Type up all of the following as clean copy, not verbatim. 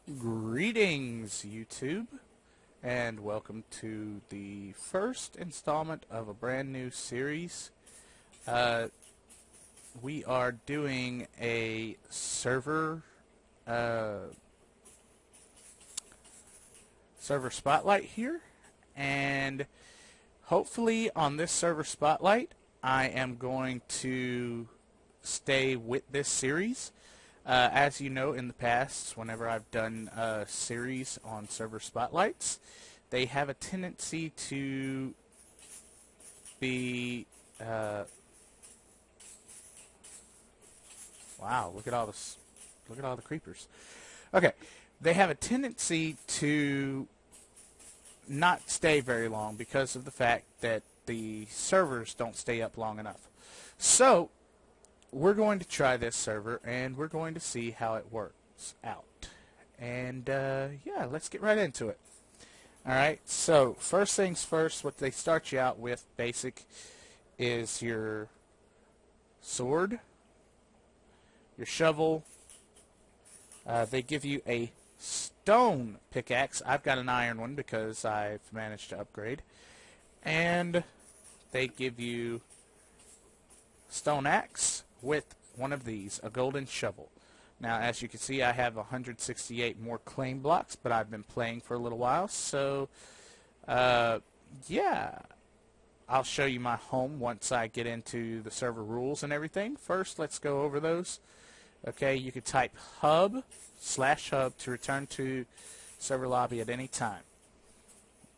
Greetings, YouTube, and welcome to the first installment of a brand new series. We are doing a server spotlight here, and hopefully on this server spotlight I am going to stay with this series. As you know, in the past, whenever I've done a series on server spotlights, they have a tendency to be wow, look at all this, look at all the creepers. Okay, they have a tendency to not stay very long because of the fact that the servers don't stay up long enough. So we're going to try this server and we're going to see how it works out. And yeah, let's get right into it. Alright, so first things first, what they start you out with basic is your sword, your shovel. They give you a stone pickaxe. I've got an iron one because I've managed to upgrade. And they give you stone axe with one of these, a golden shovel. Now, as you can see, I have 168 more claim blocks, but I've been playing for a little while, so yeah, I'll show you my home once I get into the server rules and everything. First, let's go over those. Okay, you can type hub /hub to return to server lobby at any time.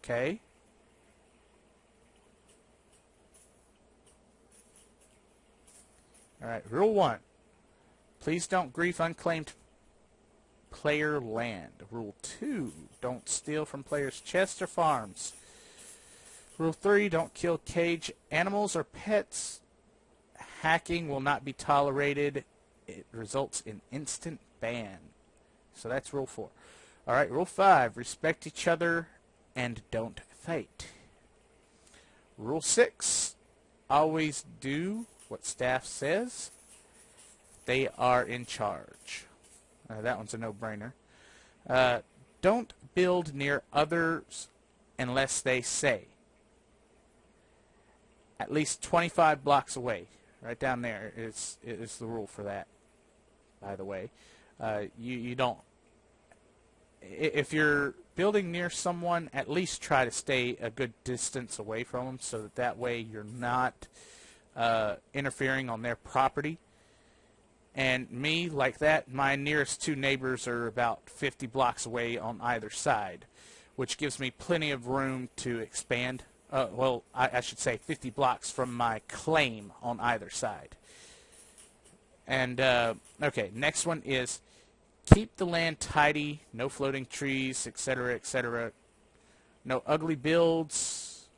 Okay. Alright, rule 1. Please don't grief unclaimed player land. Rule 2. Don't steal from players' chests or farms. Rule 3. Don't kill cage animals or pets. Hacking will not be tolerated. It results in instant ban. So that's rule 4. Alright, rule 5. Respect each other and don't fight. Rule 6. Always do what staff says. They are in charge. That one's a no-brainer. Don't build near others unless they say. At least 25 blocks away. Right down there is the rule for that, by the way. You don't... If you're building near someone, at least try to stay a good distance away from them so that way you're not interfering on their property. And me, like that, my nearest two neighbors are about 50 blocks away on either side, which gives me plenty of room to expand. Well, I should say 50 blocks from my claim on either side. And, okay, next one is keep the land tidy, no floating trees, etc., etc. No ugly builds,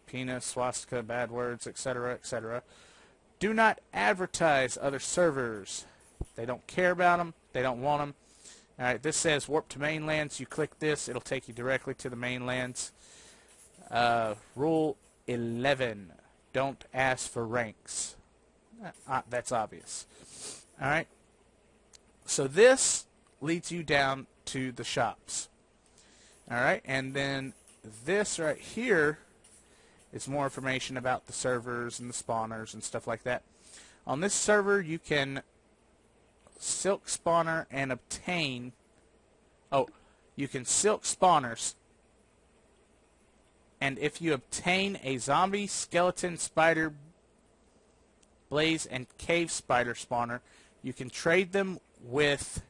penis, swastika, bad words, etc., etc. Do not advertise other servers. They don't care about them. They don't want them. Alright, this says warp to mainlands. You click this, it'll take you directly to the mainlands. Rule 11. Don't ask for ranks. That's obvious. Alright. So this leads you down to the shops. Alright, and then this right here is more information about the servers and the spawners and stuff like that. On this server, you can silk spawner and obtain... Oh, you can silk spawners. And if you obtain a zombie, skeleton, spider, blaze, and cave spider spawner, you can trade them with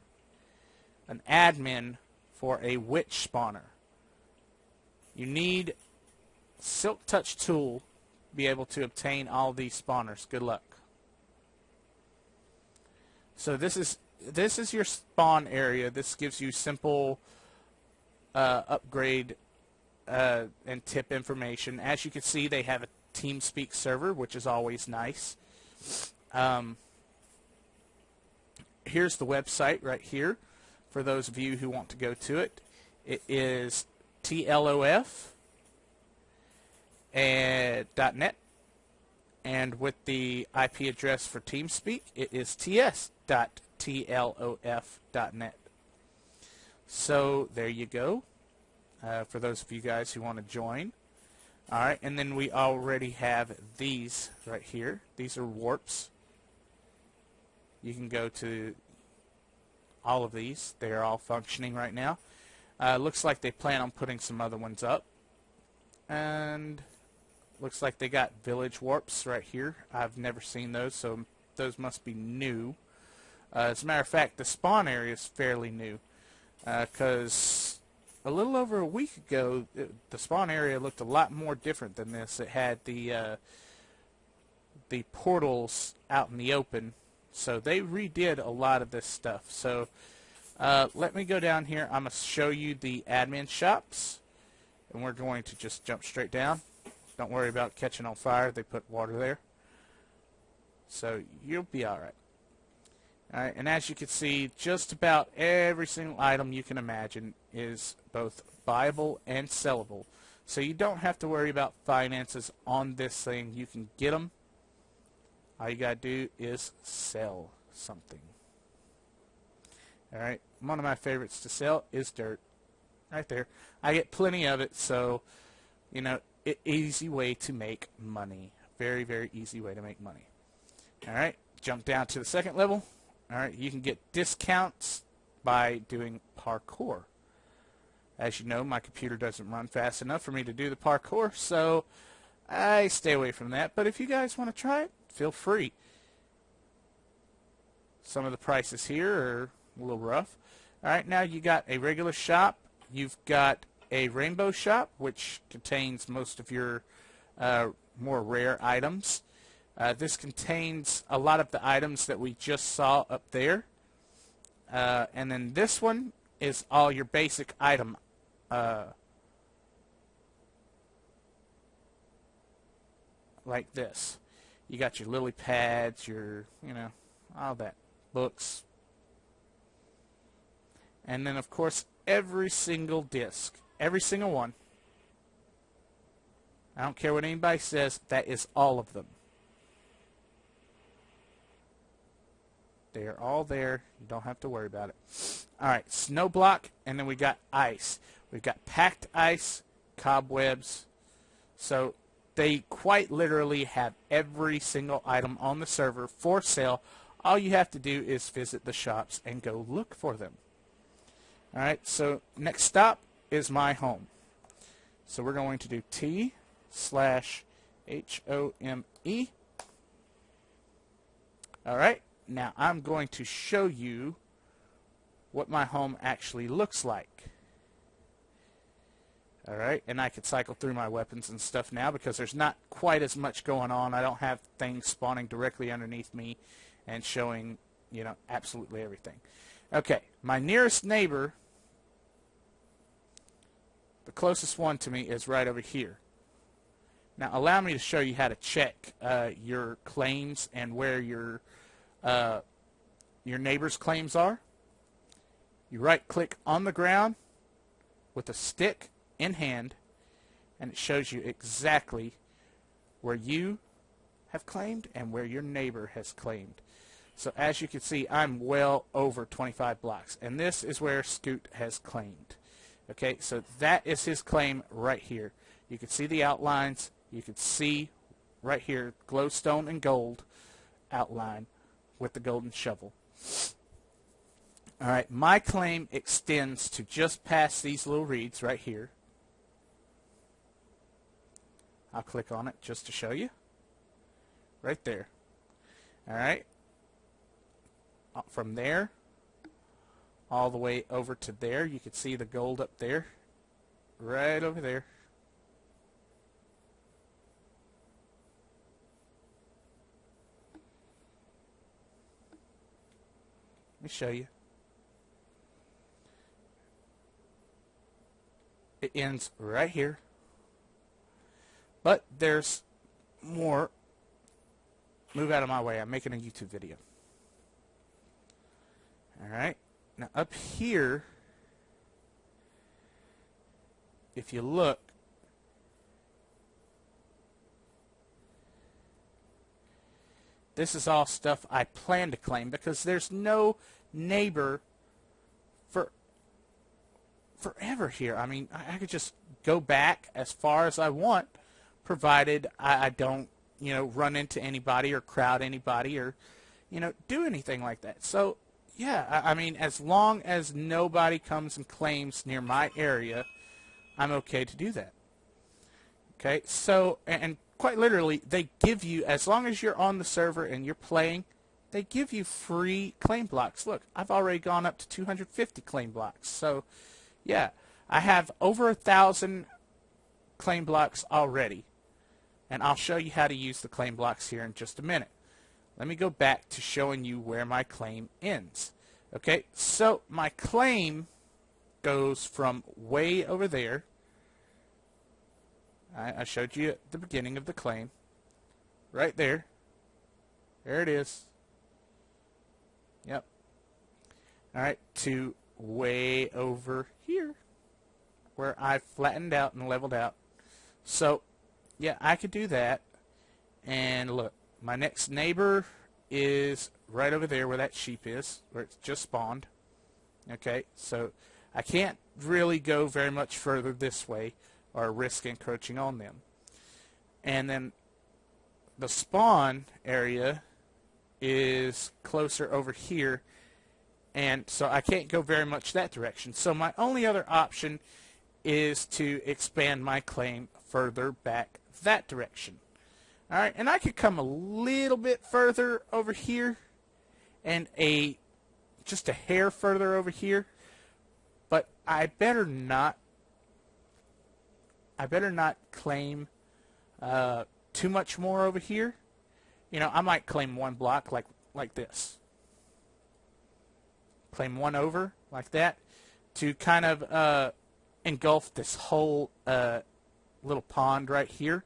an admin for a witch spawner. You need Silk Touch tool to be able to obtain all these spawners. Good luck. So this is your spawn area. This gives you simple upgrade and tip information. As you can see, they have a TeamSpeak server, which is always nice. Here's the website right here for those of you who want to go to it. It is TLOF .net, and with the IP address for TeamSpeak, it is ts.tlof.net. So there you go, for those of you guys who want to join. Alright, and then we already have these right here. These are warps. You can go to all of these. They are all functioning right now. Looks like they plan on putting some other ones up. And looks like they got village warps right here. I've never seen those, so those must be new. As a matter of fact, the spawn area is fairly new, because a little over a week ago, the spawn area looked a lot more different than this. It had the portals out in the open, so they redid a lot of this stuff. So let me go down here. I'm going to show you the admin shops, and we're going to just jump straight down. Don't worry about catching on fire. They put water there, so you'll be all right. Alright, and as you can see, just about every single item you can imagine is both buyable and sellable. So you don't have to worry about finances on this thing. You can get them. All you gotta do is sell something. Alright, one of my favorites to sell is dirt. Right there. I get plenty of it, so, you know, easy way to make money. Very, very easy way to make money. Alright, jump down to the second level. Alright, you can get discounts by doing parkour. As you know, my computer doesn't run fast enough for me to do the parkour, so I stay away from that. But if you guys want to try it, feel free. Some of the prices here are a little rough. Alright, now you got a regular shop. You've got a rainbow shop, which contains most of your more rare items. This contains a lot of the items that we just saw up there. And then this one is all your basic item. Like this. You got your lily pads, your, you know, all that. Books. And then, of course, every single disc. Every single one. I don't care what anybody says, that is all of them. They are all there. You don't have to worry about it. Alright, snow block, and then we got ice. We've got packed ice, cobwebs. So they quite literally have every single item on the server for sale. All you have to do is visit the shops and go look for them. Alright, so next stop is my home. So we're going to do T/HOME. Alright. Now I'm going to show you what my home actually looks like. Alright, and I could cycle through my weapons and stuff now because there's not quite as much going on. I don't have things spawning directly underneath me and showing, you know, absolutely everything. Okay, my nearest neighbor, the closest one to me, is right over here. Now allow me to show you how to check your claims and where your neighbor's claims are. You right click on the ground with a stick in hand, and it shows you exactly where you have claimed and where your neighbor has claimed. So as you can see, I'm well over 25 blocks, and this is where Scoot has claimed. Okay, so that is his claim right here. You can see the outlines. You can see right here glowstone and gold outline with the golden shovel. Alright, my claim extends to just past these little reeds right here. I'll click on it just to show you. Right there. Alright. From there all the way over to there. You can see the gold up there. Right over there. Let me show you. It ends right here. But there's more. Move out of my way. I'm making a YouTube video. Alright. Now up here, if you look, this is all stuff I plan to claim because there's no neighbor for forever here. I mean, I could just go back as far as I want, provided I don't, run into anybody or crowd anybody or, do anything like that. So, yeah, I mean, as long as nobody comes and claims near my area, I'm okay to do that. Okay, so, and quite literally, they give you, as long as you're on the server and you're playing, they give you free claim blocks. Look, I've already gone up to 250 claim blocks. So, yeah, I have over 1,000 claim blocks already. And I'll show you how to use the claim blocks here in just a minute. Let me go back to showing you where my claim ends. Okay, so my claim goes from way over there. I showed you at the beginning of the claim. Right there. There it is. Yep. Alright, to way over here, where I've flattened out and leveled out. So, yeah, I could do that. And look, my next neighbor is right over there where that sheep is, where it's just spawned. Okay, so I can't really go very much further this way or risk encroaching on them. And then the spawn area is closer over here, and so I can't go very much that direction. So my only other option is to expand my claim further back that direction. Alright, and I could come a little bit further over here and just a hair further over here, but I better not claim too much more over here. I might claim one block like this. Claim one over like that to kind of engulf this whole little pond right here.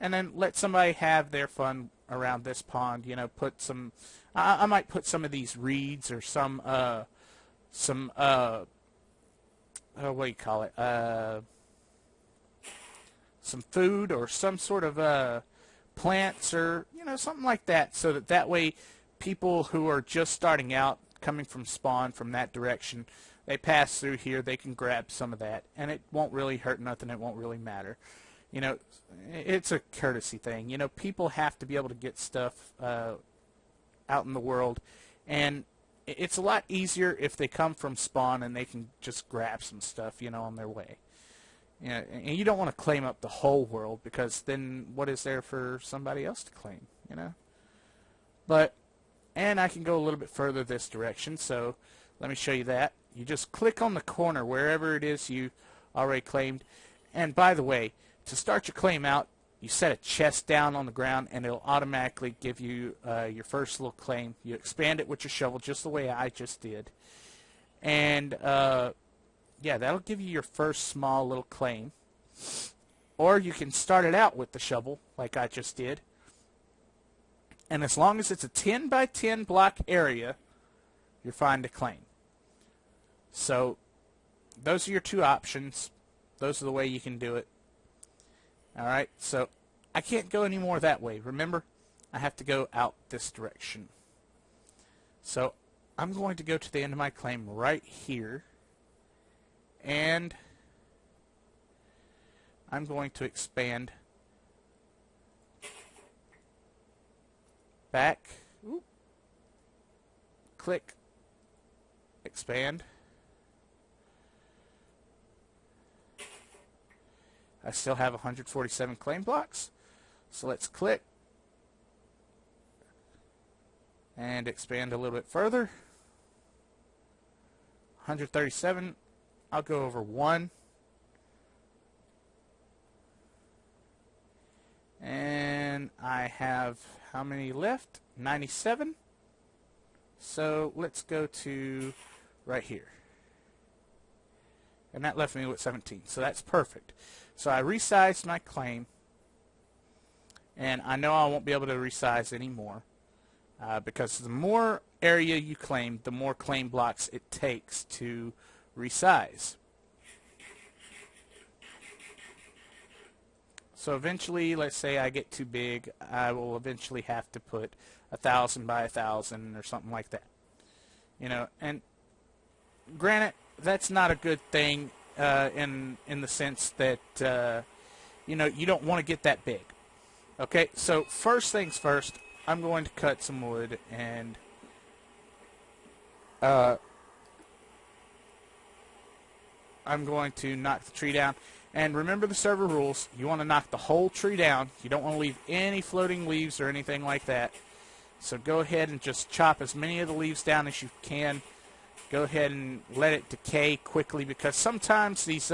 And then let somebody have their fun around this pond. Put some. I might put some of these reeds or some what do you call it? Some food or some sort of plants or something like that, so that way people who are just starting out, coming from spawn from that direction, they pass through here, they can grab some of that, and it won't really hurt nothing. It won't really matter. It's a courtesy thing. People have to be able to get stuff out in the world, and it's a lot easier if they come from spawn and they can just grab some stuff, on their way. And you don't want to claim up the whole world, because then what is there for somebody else to claim, And I can go a little bit further this direction, so let me show you that. You just click on the corner wherever it is you already claimed. And by the way, to start your claim out, you set a chest down on the ground, and it'll automatically give you your first little claim. You expand it with your shovel, just the way I just did. And, yeah, that'll give you your first small little claim. Or you can start it out with the shovel, like I just did. And as long as it's a 10 by 10 block area, you're fine to claim. So, those are your two options. Those are the way you can do it. Alright, so I can't go any more that way. Remember, I have to go out this direction. So, I'm going to go to the end of my claim right here. And I'm going to expand back. Oop. Click. Expand. I still have 147 claim blocks. So let's click. And expand a little bit further. 137. I'll go over 1. And I have how many left? 97. So let's go to right here. And that left me with 17. So that's perfect. So I resized my claim. And I know I won't be able to resize anymore. Because the more area you claim, the more claim blocks it takes to resize. So eventually, let's say I get too big, I will eventually have to put 1,000 by 1,000 or something like that. And granted, that's not a good thing in the sense that you know, you don't want to get that big. Okay, so first things first, I'm going to cut some wood and I'm going to knock the tree down. And remember the server rules. You want to knock the whole tree down. You don't want to leave any floating leaves or anything like that. So go ahead and just chop as many of the leaves down as you can. Go ahead and let it decay quickly, because sometimes these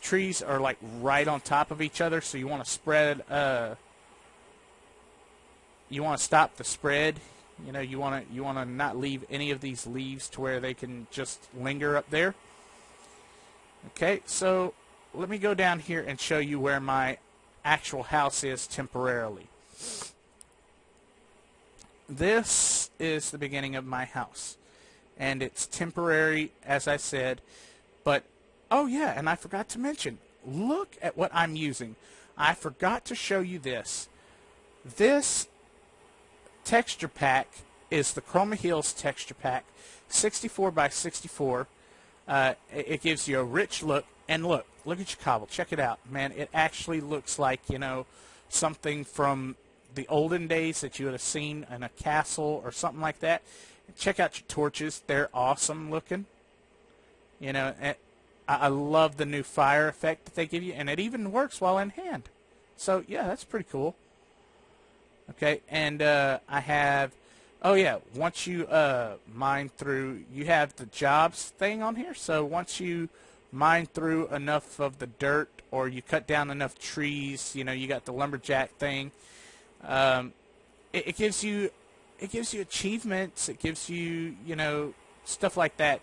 trees are like right on top of each other, so you want to spread you want to stop the spread. You know, you want to not leave any of these leaves to where they can just linger up there. Okay, so let me go down here and show you where my actual house is temporarily. This is the beginning of my house, and it's temporary, as I said, but oh yeah, and I forgot to mention, look at what I'm using. I forgot to show you this. This texture pack is the Chroma Hills texture pack, 64 by 64. It gives you a rich look, and look at your cobble. Check it out, man. It actually looks like, you know, something from the olden days that you would have seen in a castle or something like that. Check out your torches. They're awesome looking. You know, I love the new fire effect that they give you, and it even works while in hand. So, yeah, that's pretty cool. Okay, and I have... Oh, yeah, once you mine through, you have the jobs thing on here. So once you mine through enough of the dirt, or you cut down enough trees, you know, you got the lumberjack thing. It gives you achievements. It gives you, you know, stuff like that.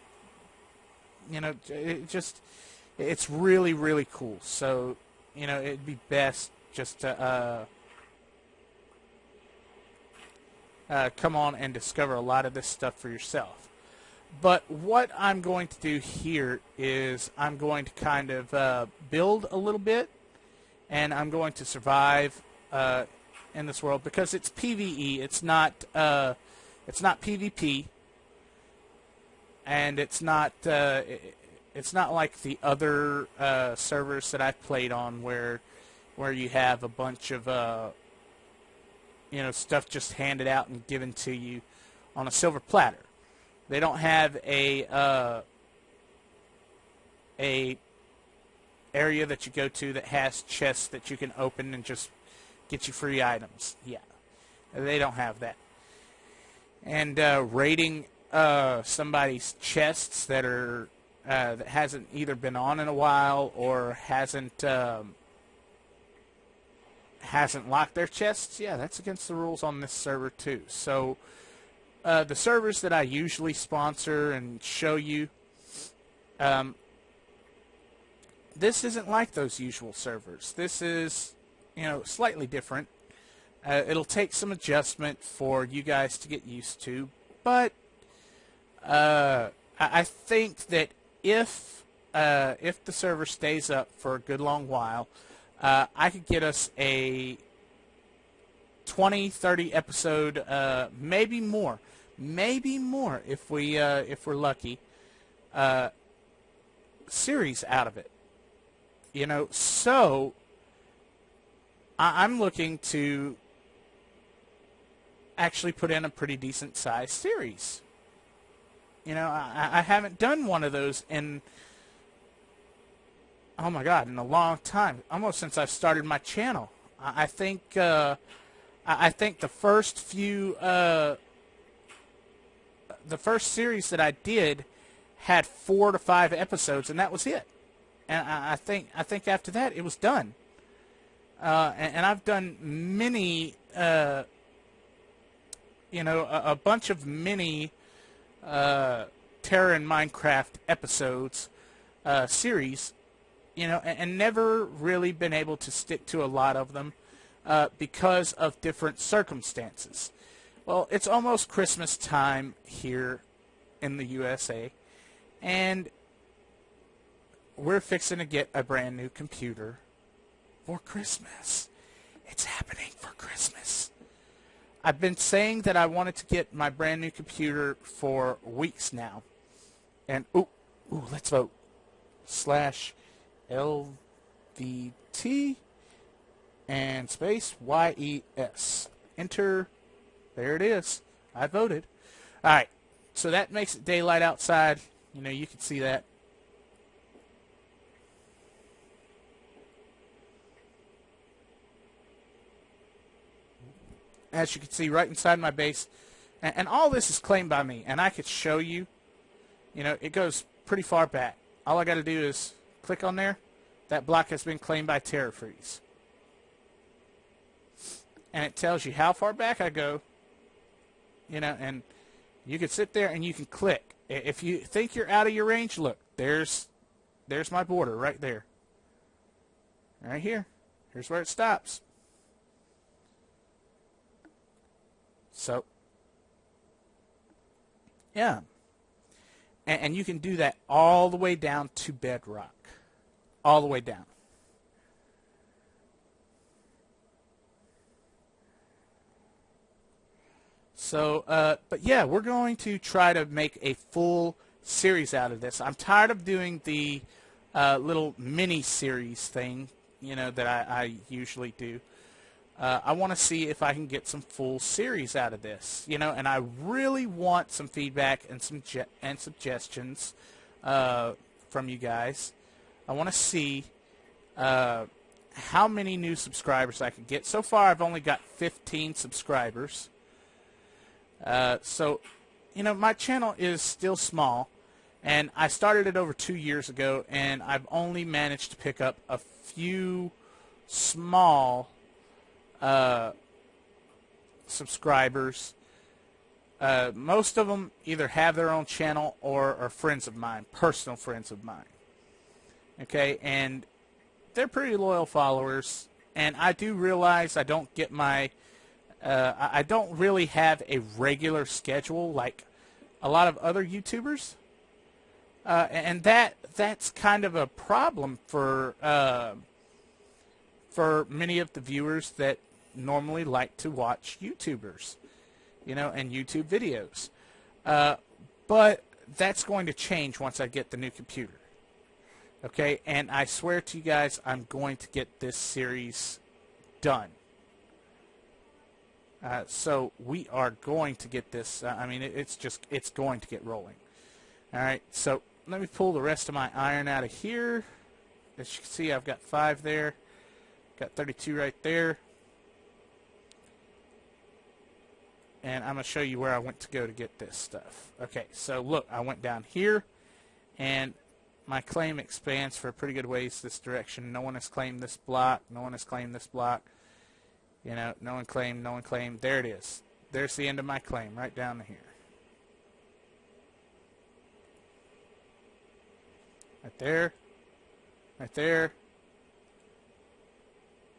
You know, it's really, really cool. So, you know, it'd be best just to... come on and discover a lot of this stuff for yourself. But what I'm going to do here is I'm going to kind of build a little bit, and I'm going to survive in this world, because it's PvE. It's not PvP, and it's not like the other servers that I've played on where you have a bunch of you know, stuff just handed out and given to you on a silver platter. They don't have a area that you go to that has chests that you can open and just get you free items. Yeah, they don't have that. And raiding somebody's chests that are that hasn't either been on in a while or hasn't locked their chests, yeah, that's against the rules on this server too. So the servers that I usually sponsor and show you, this isn't like those usual servers. This is, you know, slightly different. It'll take some adjustment for you guys to get used to, but I think that if the server stays up for a good long while, I could get us a 20, 30 episode, maybe more if we're lucky, series out of it. You know, so I'm looking to actually put in a pretty decent sized series. You know, I haven't done one of those in, oh my God, in a long time, almost since I've started my channel. I think the first few, the first series that I did had 4 to 5 episodes, and that was it. And I think after that it was done. And I've done many, you know, a bunch of mini Terra and Minecraft episodes, series. You know, and never really been able to stick to a lot of them because of different circumstances. Well, it's almost Christmas time here in the USA, and we're fixing to get a brand new computer for Christmas. It's happening for Christmas. I've been saying that I wanted to get my brand new computer for weeks now, And let's vote. /LVT and space YES. Enter. There it is. I voted. All right. So that makes it daylight outside. You know, you can see that. As you can see, right inside my base. And all this is claimed by me. And I could show you. You know, it goes pretty far back. All I got to do is click on there. That block has been claimed by TerraFreeze. And it tells you how far back I go. You know, and you can sit there and you can click. If you think you're out of your range, look, there's my border right there. Right here. Here's where it stops. So, yeah. And you can do that all the way down to bedrock. All the way down. So, but yeah, we're going to try to make a full series out of this. I'm tired of doing the little mini-series thing, you know, that I usually do. I want to see if I can get some full series out of this, you know, and I really want some feedback and some suggestions from you guys. I want to see how many new subscribers I can get. So far, I've only got 15 subscribers. So, you know, my channel is still small, and I started it over 2 years ago, and I've only managed to pick up a few small subscribers. Most of them either have their own channel or are friends of mine, personal friends of mine. Okay, and they're pretty loyal followers, and I do realize I don't get my I don't really have a regular schedule like a lot of other YouTubers, and that's kind of a problem for many of the viewers that normally like to watch YouTubers, you know, and YouTube videos. But that's going to change once I get the new computer. Okay, and I swear to you guys, I'm going to get this series done. So we are going to get this. I mean, it's going to get rolling. All right, so let me pull the rest of my iron out of here. As you can see, I've got 5 there. Got 32 right there. And I'm going to show you where I went to go to get this stuff. Okay, so look, I went down here, and my claim expands for a pretty good ways this direction. No one has claimed this block. No one has claimed this block. You know, no one claimed, no one claimed. There it is. There's the end of my claim, right down to here. Right there. Right there.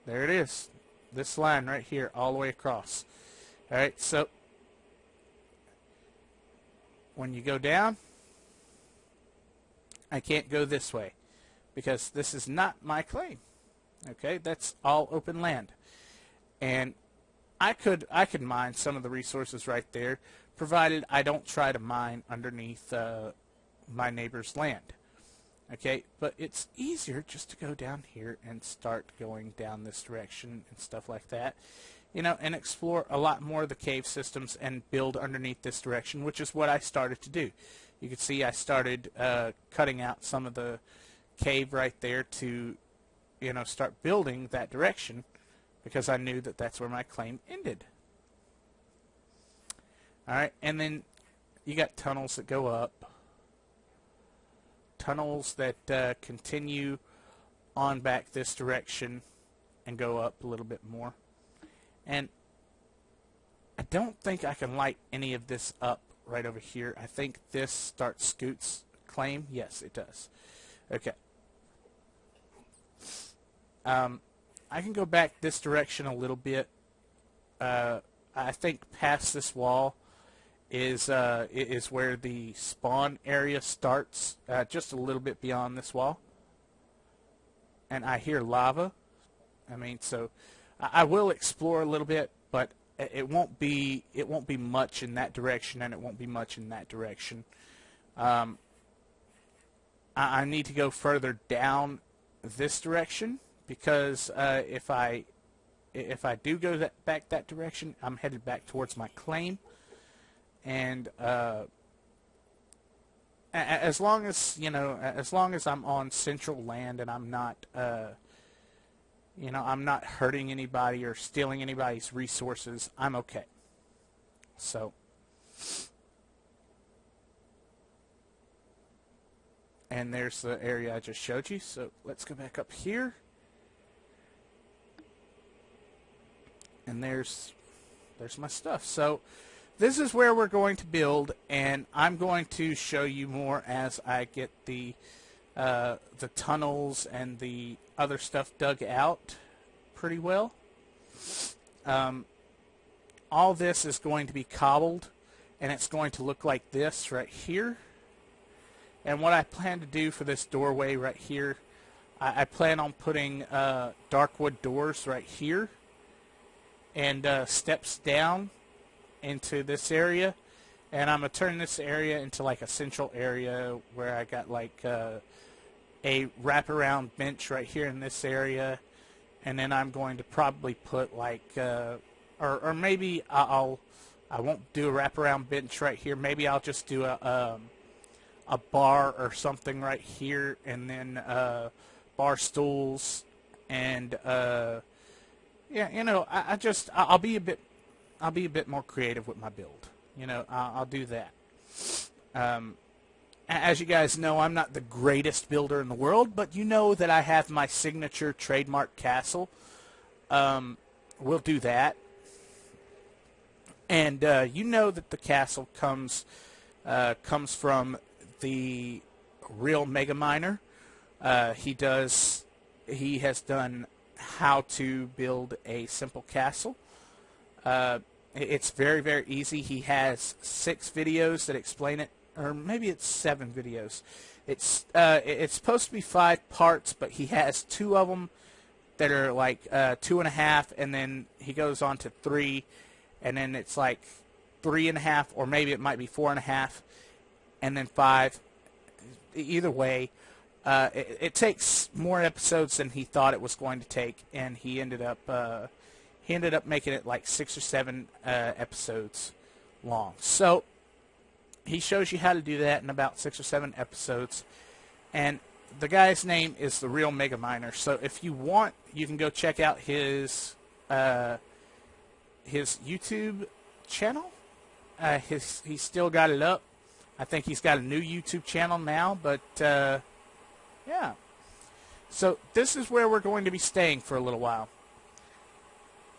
There it is. This line right here, all the way across. All right, so when you go down, I can't go this way because this is not my claim. Okay, that's all open land. And I could mine some of the resources right there, provided I don't try to mine underneath my neighbor's land. Okay, but it's easier just to go down here and start going down this direction and stuff like that. You know, and explore a lot more of the cave systems and build underneath this direction, which is what I started to do. You can see I started cutting out some of the cave right there to, you know, start building that direction, because I knew that that's where my claim ended. All right, and then you got tunnels that go up, tunnels that continue on back this direction and go up a little bit more. And I don't think I can light any of this up right over here. I think this starts Scoot's claim. Yes, it does. Okay. I can go back this direction a little bit. I think past this wall is where the spawn area starts, just a little bit beyond this wall. And I hear lava. I mean, so I will explore a little bit, but it won't be much in that direction, and it won't be much in that direction. I need to go further down this direction, because if I do go back that direction, I'm headed back towards my claim. And as long as as long as I'm on central land and I'm not I'm not hurting anybody or stealing anybody's resources, I'm okay. So, and there's the area I just showed you. So let's go back up here. And there's my stuff. So this is where we're going to build, and I'm going to show you more as I get the tunnels and the other stuff dug out pretty well. All this is going to be cobbled, and it's going to look like this right here. And what I plan to do for this doorway right here, I plan on putting dark wood doors right here, and steps down into this area. And I'm going to turn this area into like a central area where I got like a wraparound bench right here in this area. And then I'm going to probably put like, or maybe I won't do a wraparound bench right here. Maybe I'll just do a bar or something right here, and then bar stools, and yeah, I'll be a bit more creative with my build. I'll do that. As you guys know, I'm not the greatest builder in the world, but you know that I have my signature trademark castle. We'll do that. And you know that the castle comes from the real Mega Miner. He has done how to build a simple castle. It's very, very easy. He has 6 videos that explain it, or maybe it's 7 videos. It's supposed to be 5 parts, but he has 2 of them that are like 2.5, and then he goes on to 3, and then it's like 3.5, or maybe it might be 4.5, and then 5. Either way, it takes more episodes than he thought it was going to take, and he ended up making it like 6 or 7 episodes long. So he shows you how to do that in about 6 or 7 episodes, and the guy's name is the real Mega Miner. So if you want, you can go check out his YouTube channel. He's still got it up. I think he's got a new YouTube channel now, but yeah. So this is where we're going to be staying for a little while.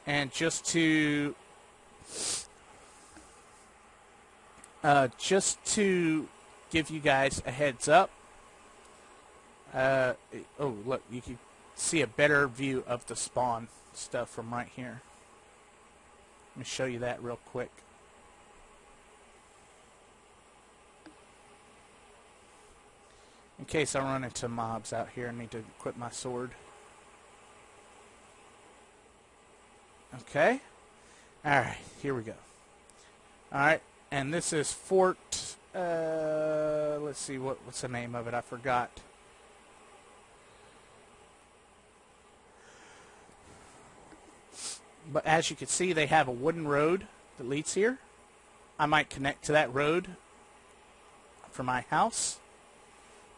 And just to give you guys a heads up, oh look, you can see a better view of the spawn stuff from right here. Let me show you that real quick. In case I run into mobs out here, I need to equip my sword. Okay. Alright, here we go. Alright, and this is Fort, let's see, what's the name of it? I forgot. But as you can see, they have a wooden road that leads here. I might connect to that road for my house.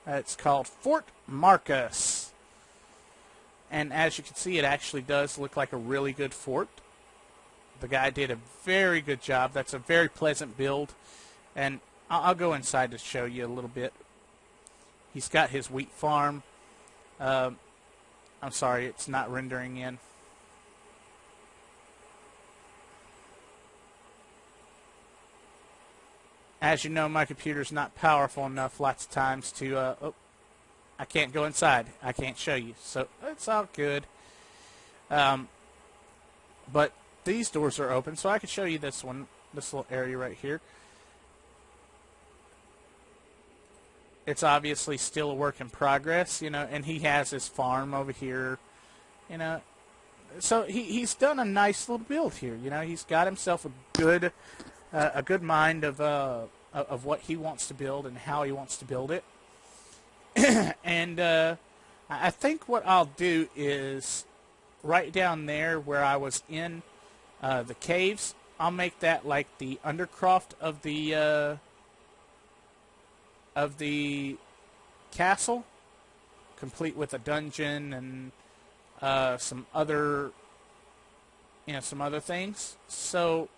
It's called Fort Marcus. And as you can see, it actually does look like a really good fort. The guy did a very good job. That's a very pleasant build. And I'll go inside to show you a little bit. He's got his wheat farm. I'm sorry, it's not rendering in. As you know, my computer's not powerful enough lots of times to, oh, I can't go inside. I can't show you. So it's all good. But these doors are open, so I can show you this one, this little area right here. It's obviously still a work in progress, and he has his farm over here, So he's done a nice little build here, He's got himself a good mind of what he wants to build and how he wants to build it. And I think what I'll do is right down there where I was in the caves, I'll make that like the undercroft of the castle, complete with a dungeon and some other things. So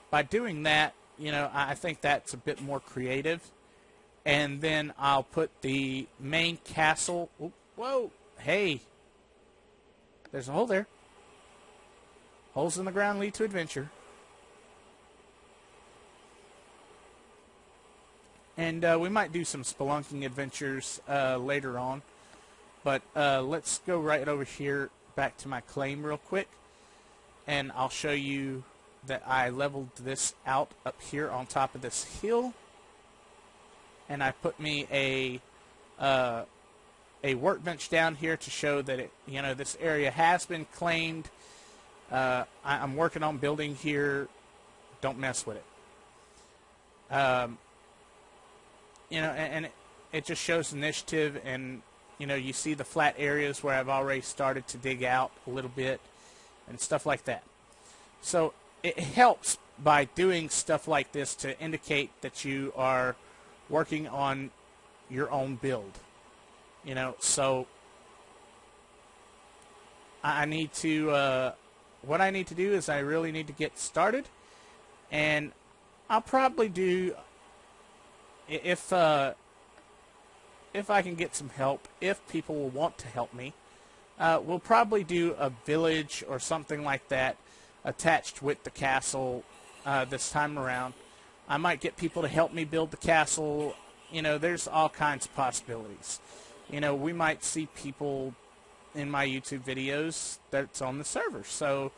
by doing that, I think that's a bit more creative. And then I'll put the main castle. Whoa, hey, there's a hole there. Holes in the ground lead to adventure. And we might do some spelunking adventures later on. But let's go right over here back to my claim real quick. And I'll show you that I leveled this out up here on top of this hill. And I put me a workbench down here to show that this area has been claimed. I'm working on building here. Don't mess with it. And it just shows initiative, and you see the flat areas where I've already started to dig out a little bit and stuff like that. So it helps by doing stuff like this to indicate that you are working on your own build. So I need to what I need to do is I really need to get started, and I'll probably do, if I can get some help, if people will want to help me, we'll probably do a village or something like that attached with the castle this time around. I might get people to help me build the castle. There's all kinds of possibilities. We might see people in my YouTube videos that's on the server. So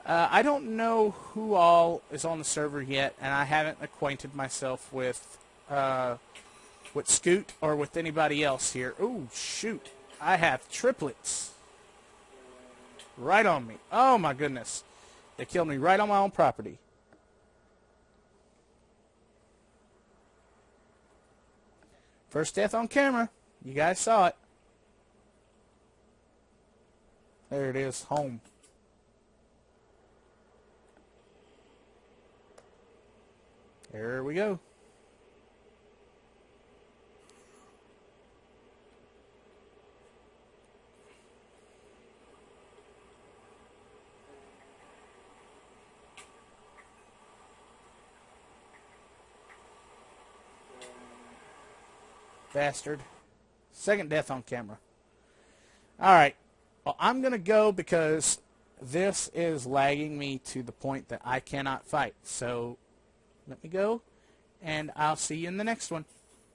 I don't know who all is on the server yet, and I haven't acquainted myself with Scoot or with anybody else here. Ooh, shoot. I have triplets right on me. Oh, my goodness. They killed me right on my own property. First death on camera. You guys saw it. There it is, home. There we go. Bastard. Second death on camera. Alright. Well, I'm going to go because this is lagging me to the point that I cannot fight. So, let me go, and I'll see you in the next one.